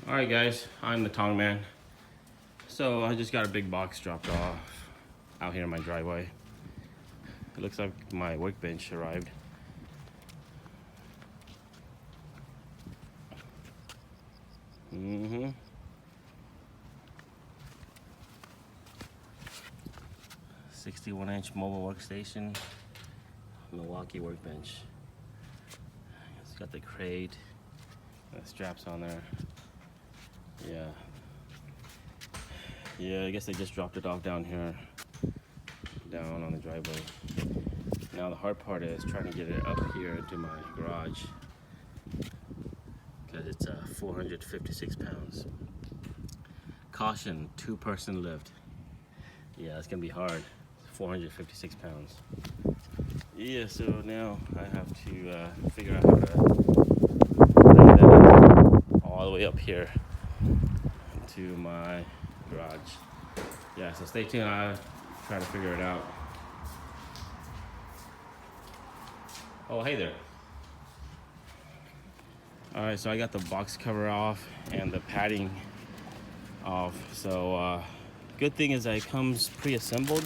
Alright guys, I'm the Tong Man. So I just got a big box dropped off out here in my driveway. It looks like my workbench arrived. Mm-hmm. "61-inch mobile workstation, Milwaukee Workbench." It's got the crate, the straps on there. Yeah, I guess they just dropped it off down here, down on the driveway. Now the hard part is trying to get it up here into my garage, because it's 456 pounds. Caution, 2-person lift. Yeah, it's gonna be hard. 456 pounds. Yeah, so now I have to figure out how to bring that all the way up here to my garage. Yeah, so stay tuned. I'll try to figure it out. Oh, hey there. All right, so I got the box cover off and the padding off. So good thing is that it comes pre-assembled.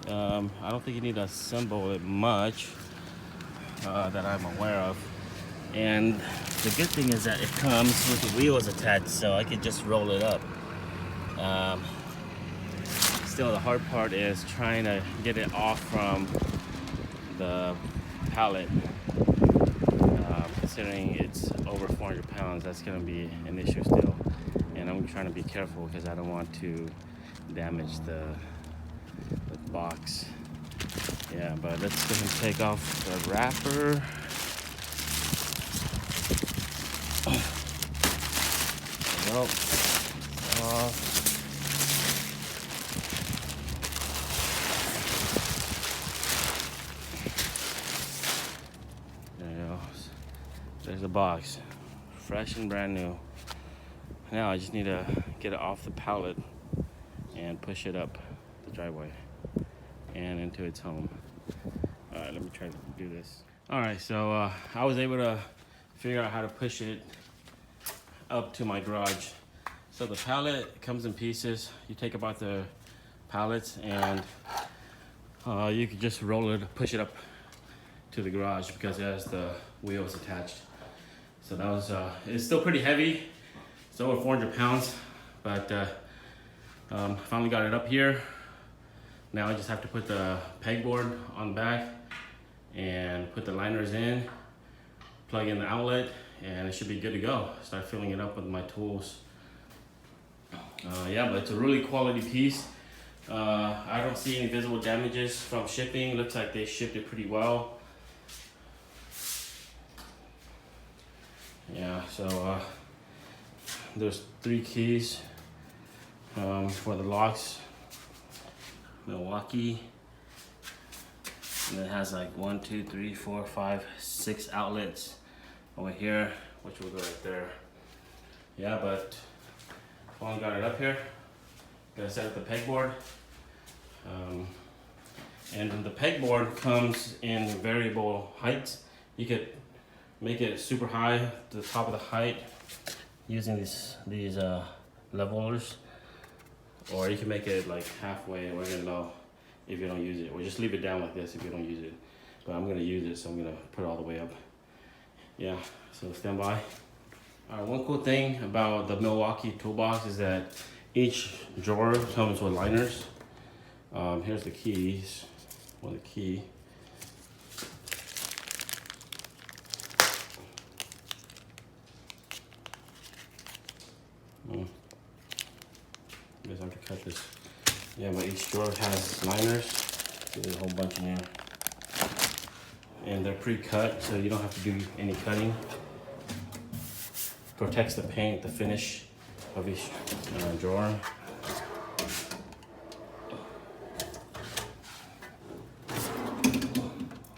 I don't think you need to assemble it much that I'm aware of. And the good thing is that it comes with the wheels attached, so I could just roll it up. Still, the hard part is trying to get it off from the pallet. Considering it's over 400 pounds, that's going to be an issue still. And I'm trying to be careful because I don't want to damage the box. Yeah, but let's go ahead and take off the wrapper. There we go. Off. There's the box, fresh and brand new. Now I just need to get it off the pallet and push it up the driveway and into its home. All right, let me try to do this. All right, so I was able to figure out how to push it up to my garage. So the pallet comes in pieces. You take apart the pallets and you can just roll it, push it up to the garage because it has the wheels attached. So that was, it's still pretty heavy. It's over 400 pounds, but finally got it up here. Now I just have to put the pegboard on the back and put the liners in, plug in the outlet, and it should be good to go. Start filling it up with my tools. Yeah, but it's a really quality piece. I don't see any visible damages from shipping. Looks like they shipped it pretty well. Yeah, so there's 3 keys for the locks. Milwaukee, and it has like 1, 2, 3, 4, 5, 6 outlets over here, which will go right there. Yeah, but finally got it up here. Gotta set up the pegboard, and the pegboard comes in variable heights. You could make it super high to the top of the height using these levelers, or you can make it like halfway or even low if you don't use it, or just leave it down like this if you don't use it. But I'm gonna use it, so I'm gonna put it all the way up. Yeah, so stand by. All right, one cool thing about the Milwaukee toolbox is that each drawer comes with liners. Here's the keys. The key. I guess I have to cut this. Yeah, but each drawer has liners. There's a whole bunch in there. And they're pre-cut, so you don't have to do any cutting. Protects the paint, the finish of each drawer.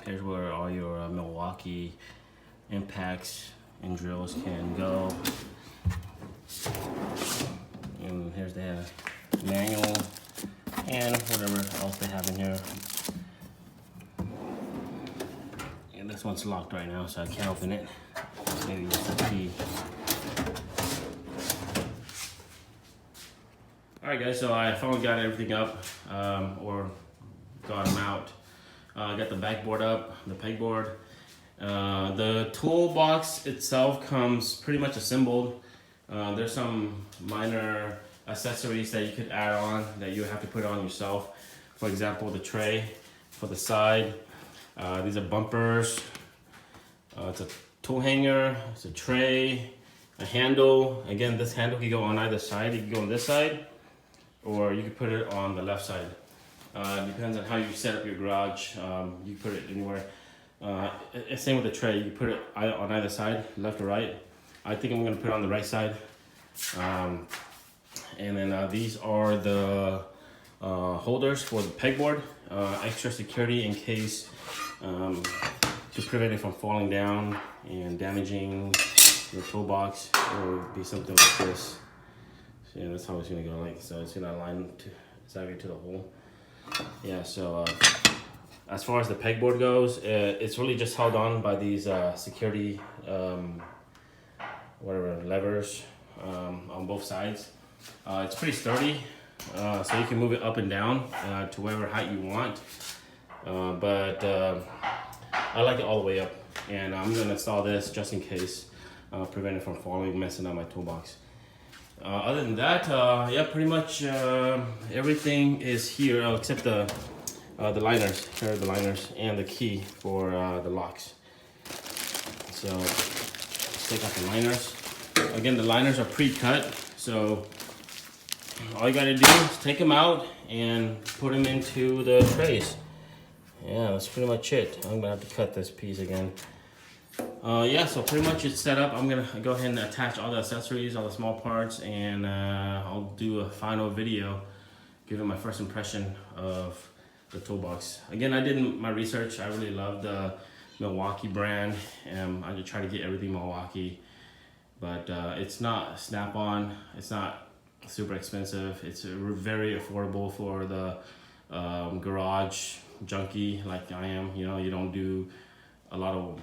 Here's where all your Milwaukee impacts and drills can go. And here's the manual and whatever else they have in here. And this one's locked right now, so I can't open it. Maybe use the key. Alright guys, so I finally got everything up, or got them out. I got the backboard up, the pegboard. The toolbox itself comes pretty much assembled. There's some minor accessories that you could add on that you have to put on yourself. For example, the tray for the side. These are bumpers. It's a tool hanger, it's a tray, a handle. Again, this handle can go on either side. You can go on this side, or you can put it on the left side. Depends on how you set up your garage. You can put it anywhere. Same with the tray. You put it on either side, left or right. I think I'm gonna put it on the right side. And then these are the holders for the pegboard. Extra security in case, to prevent it from falling down and damaging your toolbox. It would be something like this. So yeah, that's how it's gonna go. Like so, it's gonna align exactly to the hole. Yeah. So as far as the pegboard goes, it's really just held on by these security levers on both sides. It's pretty sturdy, so you can move it up and down to whatever height you want. But I like it all the way up, and I'm gonna install this just in case, prevent it from falling, messing up my toolbox. Other than that, yeah, pretty much everything is here except the liners. Here are the liners and the key for the locks. So let's take out the liners. Again, the liners are pre-cut, so all you gotta do is take them out and put them into the trays. Yeah, that's pretty much it. I'm gonna have to cut this piece again. Yeah, so pretty much it's set up. I'm gonna go ahead and attach all the accessories, all the small parts, and I'll do a final video giving my first impression of the toolbox. Again, I did my research. I really love the Milwaukee brand. I just try to get everything Milwaukee, but it's not Snap-on. It's not super expensive. It's very affordable for the garage junkie like I am. You know, you don't do a lot of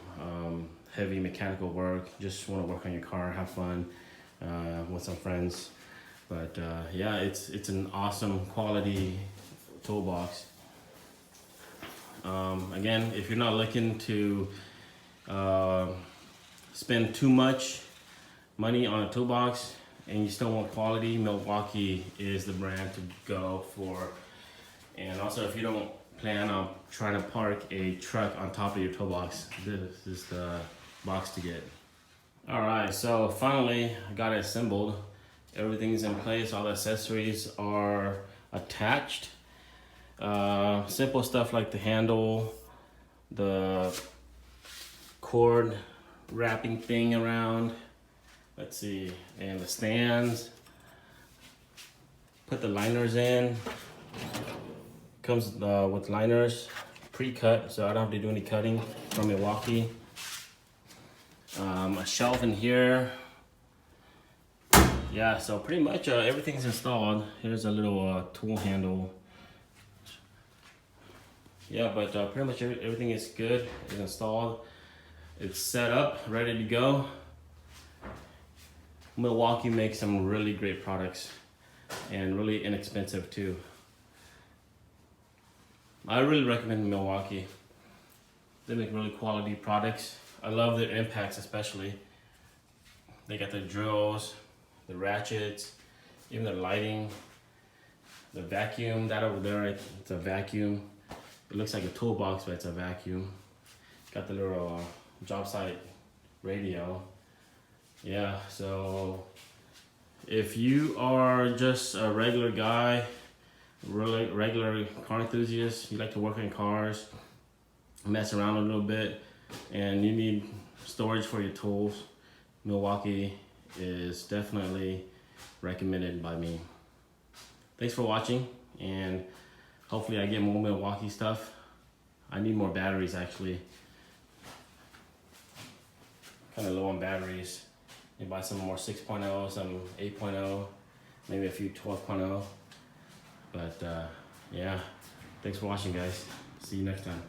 heavy mechanical work. Just want to work on your car, have fun with some friends. But yeah, it's an awesome quality toolbox. Again, if you're not looking to spend too much money on a toolbox and you still want quality, Milwaukee is the brand to go for. And also, if you don't plan on trying to park a truck on top of your toolbox, this is the box to get. All right, so finally I got it assembled. Everything's in place, all the accessories are attached. Simple stuff like the handle, the cord wrapping thing around, let's see, and the stands. Put the liners in. Comes with liners, pre-cut, so I don't have to do any cutting from Milwaukee. A shelf in here. Yeah, so pretty much everything's installed. Here's a little tool handle. Yeah, but pretty much everything is good. It's installed. It's set up, ready to go. Milwaukee makes some really great products and really inexpensive too. I really recommend Milwaukee. They make really quality products. I love their impacts especially. They got the drills, the ratchets, even the lighting, the vacuum. That over there, it's a vacuum. It looks like a toolbox, but it's a vacuum. Got the little job site radio. Yeah, so if you are just a regular guy, really regular car enthusiast, you like to work in cars, mess around a little bit, and you need storage for your tools, Milwaukee is definitely recommended by me. Thanks for watching, and hopefully I get more Milwaukee stuff. I need more batteries actually. Kind of low on batteries. You buy some more 6.0, some 8.0, maybe a few 12.0. But yeah, thanks for watching guys. See you next time.